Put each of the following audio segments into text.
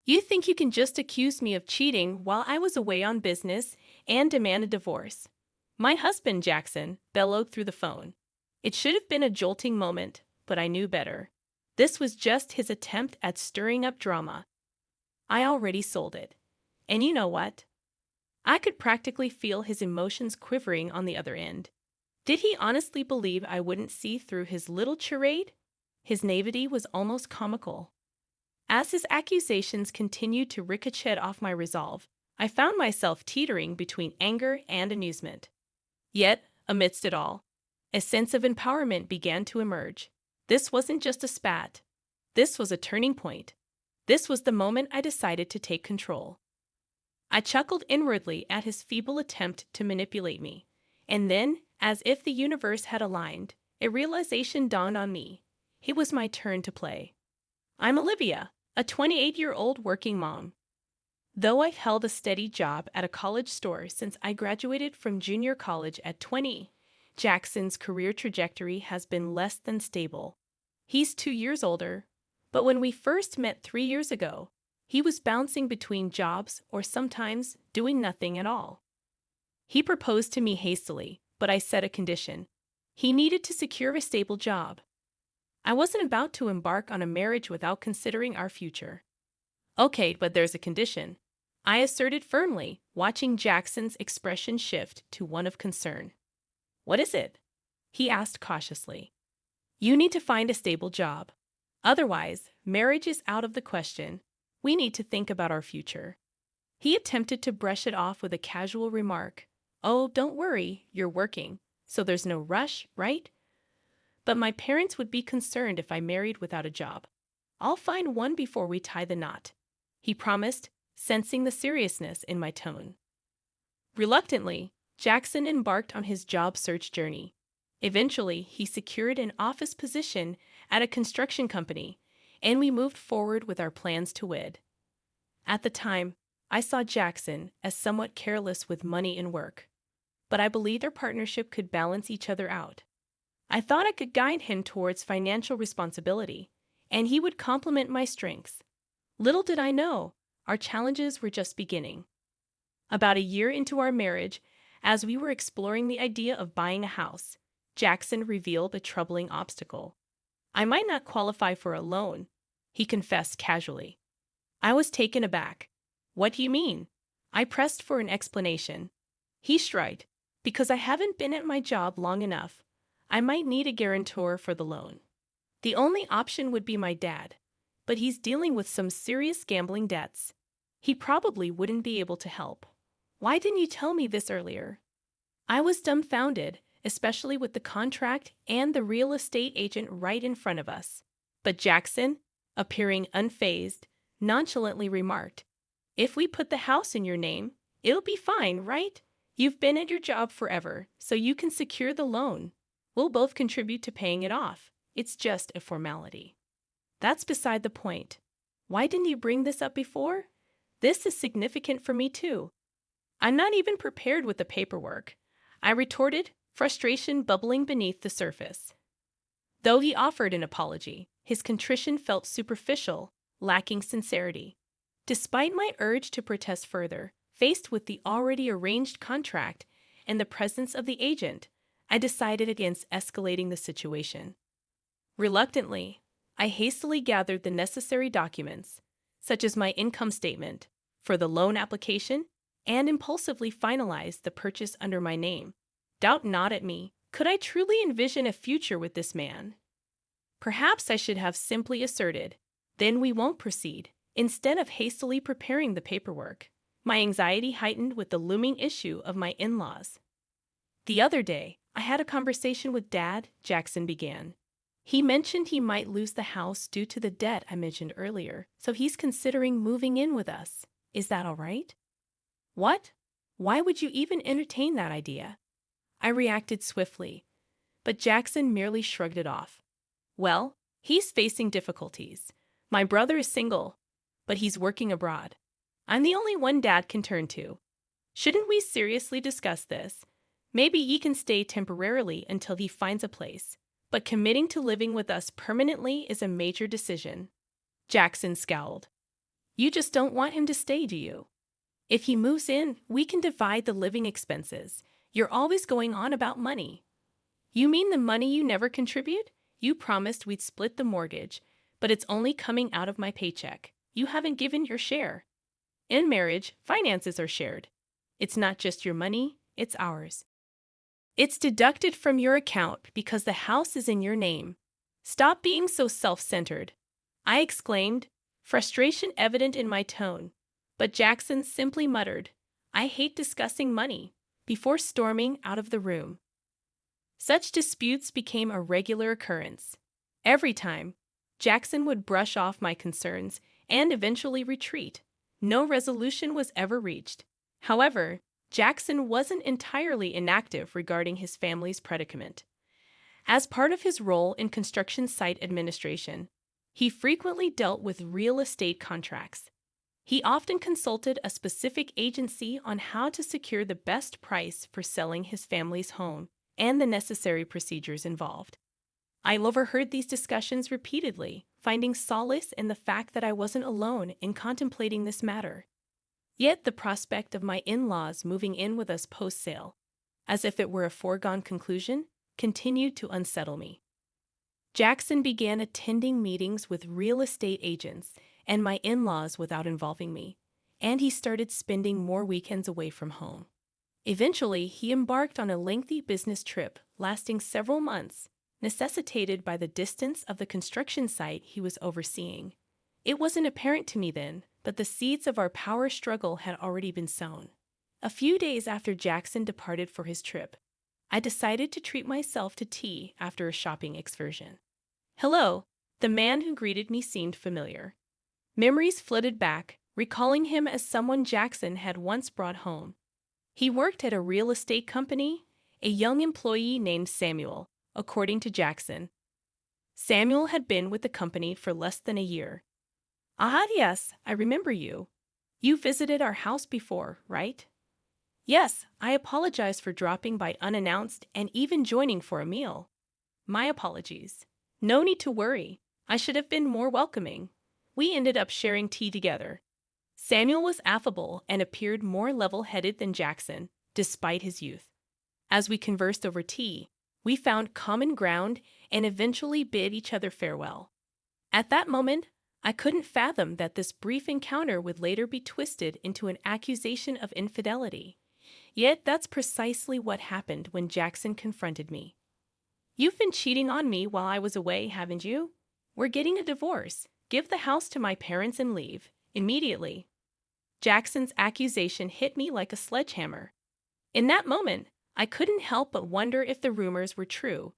You think you can just accuse me of cheating while I was away on business and demand a divorce? My husband, Jackson, bellowed through the phone. It should have been a jolting moment, but I knew better. This was just his attempt at stirring up drama. I already sold it. And you know what? I could practically feel his emotions quivering on the other end. Did he honestly believe I wouldn't see through his little charade? His naivety was almost comical. As his accusations continued to ricochet off my resolve, I found myself teetering between anger and amusement. Yet, amidst it all, a sense of empowerment began to emerge. This wasn't just a spat. This was a turning point. This was the moment I decided to take control. I chuckled inwardly at his feeble attempt to manipulate me. And then, as if the universe had aligned, a realization dawned on me. It was my turn to play. I'm Olivia, a 28-year-old working mom. Though I've held a steady job at a college store since I graduated from junior college at 20, Jackson's career trajectory has been less than stable. He's 2 years older, but when we first met 3 years ago, he was bouncing between jobs or sometimes doing nothing at all. He proposed to me hastily, but I set a condition. He needed to secure a stable job. I wasn't about to embark on a marriage without considering our future. Okay, but there's a condition, I asserted firmly, watching Jackson's expression shift to one of concern. What is it? He asked cautiously. You need to find a stable job. Otherwise, marriage is out of the question. We need to think about our future. He attempted to brush it off with a casual remark. Oh, don't worry, you're working, so there's no rush, right? But my parents would be concerned if I married without a job. I'll find one before we tie the knot, he promised, sensing the seriousness in my tone. Reluctantly, Jackson embarked on his job search journey. Eventually, he secured an office position at a construction company, and we moved forward with our plans to wed. At the time, I saw Jackson as somewhat careless with money and work, but I believed our partnership could balance each other out. I thought I could guide him towards financial responsibility, and he would complement my strengths. Little did I know, our challenges were just beginning. About a year into our marriage, as we were exploring the idea of buying a house, Jackson revealed a troubling obstacle. I might not qualify for a loan, he confessed casually. I was taken aback. What do you mean? I pressed for an explanation. He shrugged. Because I haven't been at my job long enough, I might need a guarantor for the loan. The only option would be my dad, but he's dealing with some serious gambling debts. He probably wouldn't be able to help. Why didn't you tell me this earlier? I was dumbfounded, especially with the contract and the real estate agent right in front of us. But Jackson, appearing unfazed, nonchalantly remarked, If we put the house in your name, it'll be fine, right? You've been at your job forever, so you can secure the loan. We'll both contribute to paying it off. It's just a formality. That's beside the point. Why didn't you bring this up before? This is significant for me too. I'm not even prepared with the paperwork, I retorted, frustration bubbling beneath the surface. Though he offered an apology, his contrition felt superficial, lacking sincerity. Despite my urge to protest further, faced with the already arranged contract and the presence of the agent, I decided against escalating the situation. Reluctantly, I hastily gathered the necessary documents, such as my income statement, for the loan application, and impulsively finalized the purchase under my name. Doubt not at me. Could I truly envision a future with this man? Perhaps I should have simply asserted, then we won't proceed, instead of hastily preparing the paperwork. My anxiety heightened with the looming issue of my in-laws. The other day, I had a conversation with Dad, Jackson began. He mentioned he might lose the house due to the debt I mentioned earlier, so he's considering moving in with us. Is that all right? What? Why would you even entertain that idea? I reacted swiftly, but Jackson merely shrugged it off. Well, he's facing difficulties. My brother is single, but he's working abroad. I'm the only one Dad can turn to. Shouldn't we seriously discuss this? Maybe he can stay temporarily until he finds a place, but committing to living with us permanently is a major decision. Jackson scowled. You just don't want him to stay, do you? If he moves in, we can divide the living expenses. You're always going on about money. You mean the money you never contribute? You promised we'd split the mortgage, but it's only coming out of my paycheck. You haven't given your share. In marriage, finances are shared. It's not just your money, it's ours. It's deducted from your account because the house is in your name. Stop being so self-centered, I exclaimed, frustration evident in my tone. But Jackson simply muttered, I hate discussing money, before storming out of the room. Such disputes became a regular occurrence. Every time, Jackson would brush off my concerns and eventually retreat. No resolution was ever reached. However, Jackson wasn't entirely inactive regarding his family's predicament. As part of his role in construction site administration, he frequently dealt with real estate contracts. He often consulted a specific agency on how to secure the best price for selling his family's home and the necessary procedures involved. I overheard these discussions repeatedly, finding solace in the fact that I wasn't alone in contemplating this matter. Yet the prospect of my in-laws moving in with us post-sale, as if it were a foregone conclusion, continued to unsettle me. Jackson began attending meetings with real estate agents and my in-laws without involving me, and he started spending more weekends away from home. Eventually, he embarked on a lengthy business trip lasting several months, necessitated by the distance of the construction site he was overseeing. It wasn't apparent to me then, but the seeds of our power struggle had already been sown. A few days after Jackson departed for his trip, I decided to treat myself to tea after a shopping excursion. Hello, the man who greeted me seemed familiar. Memories flooded back, recalling him as someone Jackson had once brought home. He worked at a real estate company, a young employee named Samuel, according to Jackson. Samuel had been with the company for less than a year. Ah, yes, I remember you. You visited our house before, right? Yes, I apologize for dropping by unannounced and even joining for a meal. My apologies. No need to worry. I should have been more welcoming. We ended up sharing tea together. Samuel was affable and appeared more level-headed than Jackson, despite his youth. As we conversed over tea, we found common ground and eventually bid each other farewell. At that moment, I couldn't fathom that this brief encounter would later be twisted into an accusation of infidelity. Yet that's precisely what happened when Jackson confronted me. You've been cheating on me while I was away, haven't you? We're getting a divorce. Give the house to my parents and leave. Immediately. Jackson's accusation hit me like a sledgehammer. In that moment, I couldn't help but wonder if the rumors were true.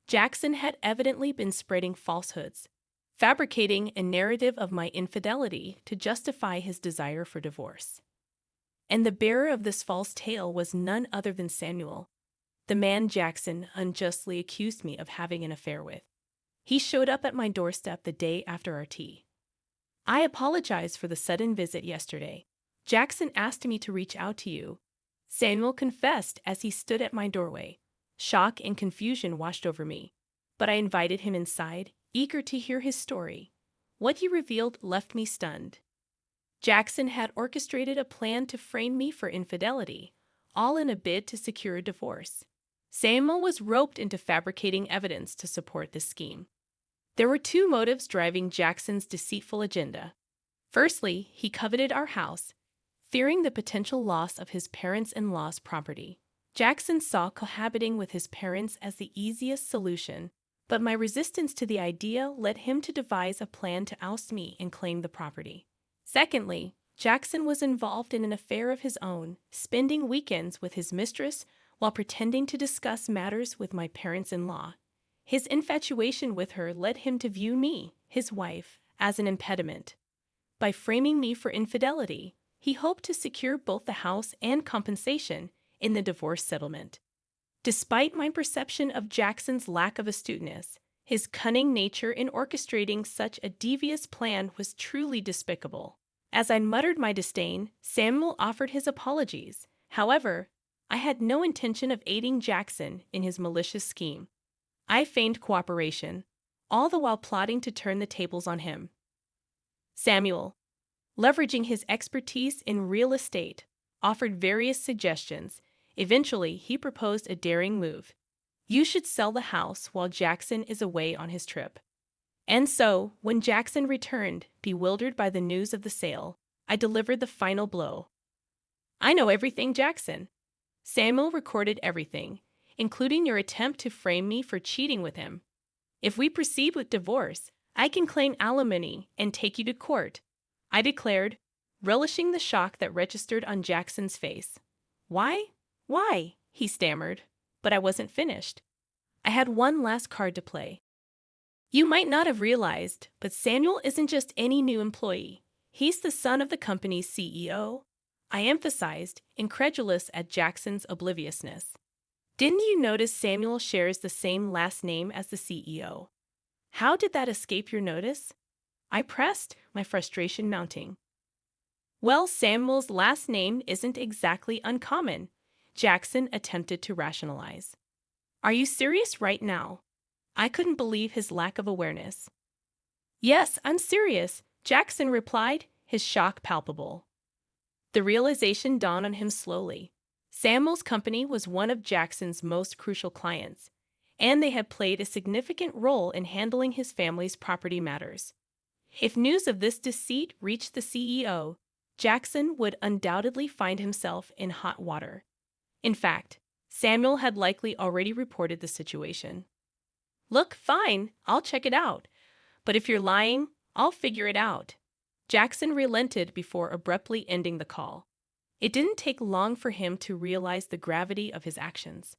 Jackson had evidently been spreading falsehoods, fabricating a narrative of my infidelity to justify his desire for divorce. And the bearer of this false tale was none other than Samuel, the man Jackson unjustly accused me of having an affair with. He showed up at my doorstep the day after our tea. I apologize for the sudden visit yesterday. Jackson asked me to reach out to you. Samuel confessed as he stood at my doorway. Shock and confusion washed over me, but I invited him inside, eager to hear his story. What he revealed left me stunned. Jackson had orchestrated a plan to frame me for infidelity, all in a bid to secure a divorce. Samuel was roped into fabricating evidence to support this scheme. There were two motives driving Jackson's deceitful agenda. Firstly, he coveted our house, fearing the potential loss of his parents-in-law's property. Jackson saw cohabiting with his parents as the easiest solution, but my resistance to the idea led him to devise a plan to oust me and claim the property. Secondly, Jackson was involved in an affair of his own, spending weekends with his mistress while pretending to discuss matters with my parents-in-law. His infatuation with her led him to view me, his wife, as an impediment. By framing me for infidelity, he hoped to secure both the house and compensation in the divorce settlement. Despite my perception of Jackson's lack of astuteness, his cunning nature in orchestrating such a devious plan was truly despicable. As I muttered my disdain, Samuel offered his apologies. However, I had no intention of aiding Jackson in his malicious scheme. I feigned cooperation, all the while plotting to turn the tables on him. Samuel, Leveraging his expertise in real estate, offered various suggestions. Eventually, he proposed a daring move. You should sell the house while Jackson is away on his trip. And so, when Jackson returned, bewildered by the news of the sale, I delivered the final blow. I know everything, Jackson. Samuel recorded everything, including your attempt to frame me for cheating with him. If we proceed with divorce, I can claim alimony and take you to court, I declared, relishing the shock that registered on Jackson's face. Why? Why? He stammered. But I wasn't finished. I had one last card to play. You might not have realized, but Samuel isn't just any new employee. He's the son of the company's CEO. I emphasized, incredulous at Jackson's obliviousness. Didn't you notice Samuel shares the same last name as the CEO? How did that escape your notice? I pressed, my frustration mounting. Well, Samuel's last name isn't exactly uncommon, Jackson attempted to rationalize. Are you serious right now? I couldn't believe his lack of awareness. Yes, I'm serious, Jackson replied, his shock palpable. The realization dawned on him slowly. Samuel's company was one of Jackson's most crucial clients, and they had played a significant role in handling his family's property matters. If news of this deceit reached the CEO, Jackson would undoubtedly find himself in hot water. In fact, Samuel had likely already reported the situation. Look, fine, I'll check it out. But if you're lying, I'll figure it out. Jackson relented before abruptly ending the call. It didn't take long for him to realize the gravity of his actions.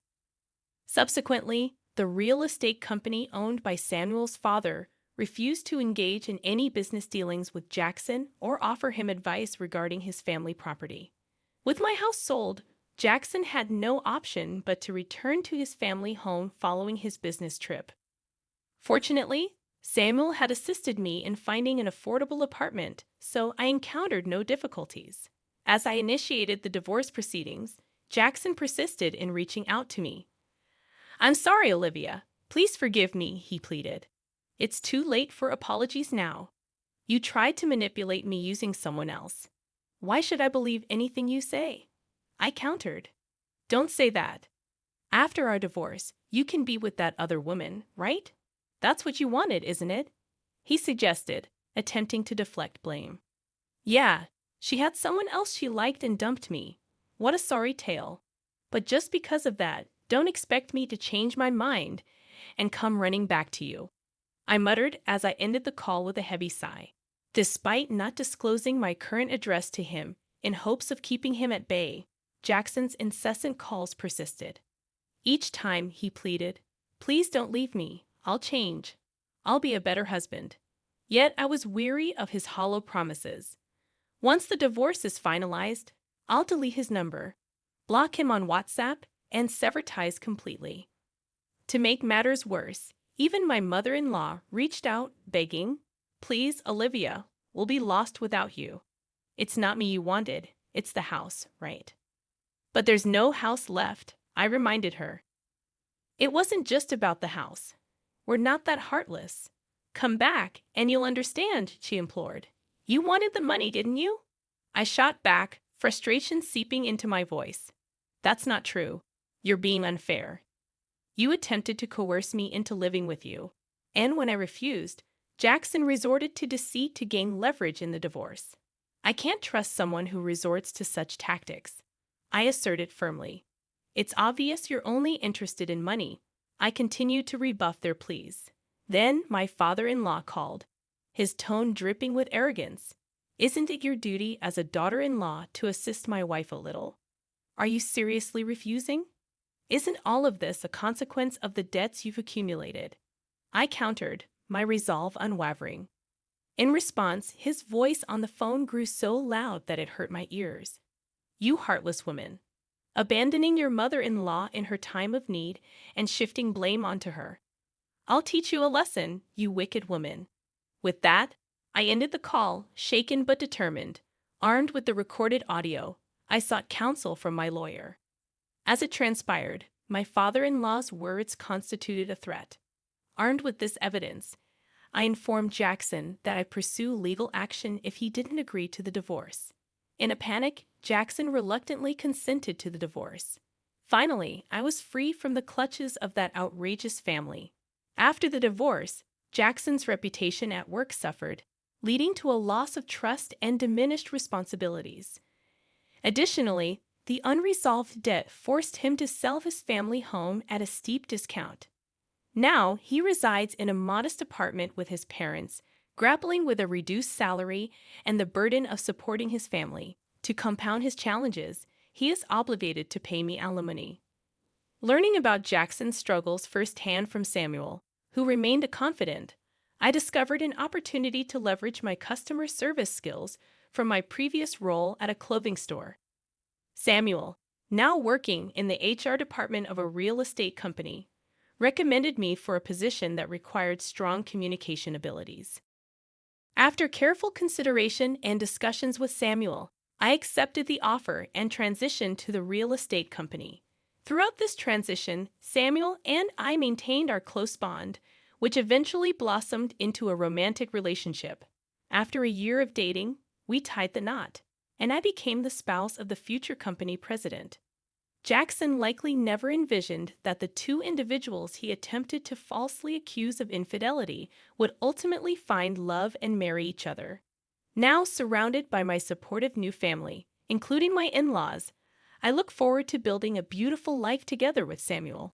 Subsequently, the real estate company owned by Samuel's father refused to engage in any business dealings with Jackson or offer him advice regarding his family property. With my house sold, Jackson had no option but to return to his family home following his business trip. Fortunately, Samuel had assisted me in finding an affordable apartment, so I encountered no difficulties. As I initiated the divorce proceedings, Jackson persisted in reaching out to me. I'm sorry, Olivia. Please forgive me, he pleaded. It's too late for apologies now. You tried to manipulate me using someone else. Why should I believe anything you say? I countered. Don't say that. After our divorce, you can be with that other woman, right? That's what you wanted, isn't it? He suggested, attempting to deflect blame. Yeah, she had someone else she liked and dumped me. What a sorry tale. But just because of that, don't expect me to change my mind and come running back to you. I muttered as I ended the call with a heavy sigh. Despite not disclosing my current address to him in hopes of keeping him at bay, Jackson's incessant calls persisted. Each time he pleaded, please don't leave me. I'll change. I'll be a better husband. Yet I was weary of his hollow promises. Once the divorce is finalized, I'll delete his number, block him on WhatsApp, and sever ties completely. To make matters worse, even my mother-in-law reached out, begging, please, Olivia, we'll be lost without you. It's not me you wanted, it's the house, right? But there's no house left, I reminded her. It wasn't just about the house. We're not that heartless. Come back, and you'll understand, she implored. You wanted the money, didn't you? I shot back, frustration seeping into my voice. That's not true. You're being unfair. You attempted to coerce me into living with you, and when I refused, Jackson resorted to deceit to gain leverage in the divorce. I can't trust someone who resorts to such tactics, I asserted firmly. It's obvious you're only interested in money. I continued to rebuff their pleas. Then my father-in-law called, his tone dripping with arrogance. Isn't it your duty as a daughter-in-law to assist my wife a little? Are you seriously refusing? Isn't all of this a consequence of the debts you've accumulated? I countered, my resolve unwavering. In response, his voice on the phone grew so loud that it hurt my ears. You heartless woman. Abandoning your mother-in-law in her time of need and shifting blame onto her. I'll teach you a lesson, you wicked woman. With that, I ended the call, shaken but determined. Armed with the recorded audio, I sought counsel from my lawyer. As it transpired, my father-in-law's words constituted a threat. Armed with this evidence, I informed Jackson that I'd pursue legal action if he didn't agree to the divorce. In a panic, Jackson reluctantly consented to the divorce. Finally, I was free from the clutches of that outrageous family. After the divorce, Jackson's reputation at work suffered, leading to a loss of trust and diminished responsibilities. Additionally, the unresolved debt forced him to sell his family home at a steep discount. Now, he resides in a modest apartment with his parents, grappling with a reduced salary and the burden of supporting his family. To compound his challenges, he is obligated to pay me alimony. Learning about Jackson's struggles firsthand from Samuel, who remained a confidant, I discovered an opportunity to leverage my customer service skills from my previous role at a clothing store. Samuel, now working in the HR department of a real estate company, recommended me for a position that required strong communication abilities. After careful consideration and discussions with Samuel, I accepted the offer and transitioned to the real estate company. Throughout this transition, Samuel and I maintained our close bond, which eventually blossomed into a romantic relationship. After a year of dating, we tied the knot, and I became the spouse of the future company president. Jackson likely never envisioned that the two individuals he attempted to falsely accuse of infidelity would ultimately find love and marry each other. Now surrounded by my supportive new family, including my in-laws, I look forward to building a beautiful life together with Samuel.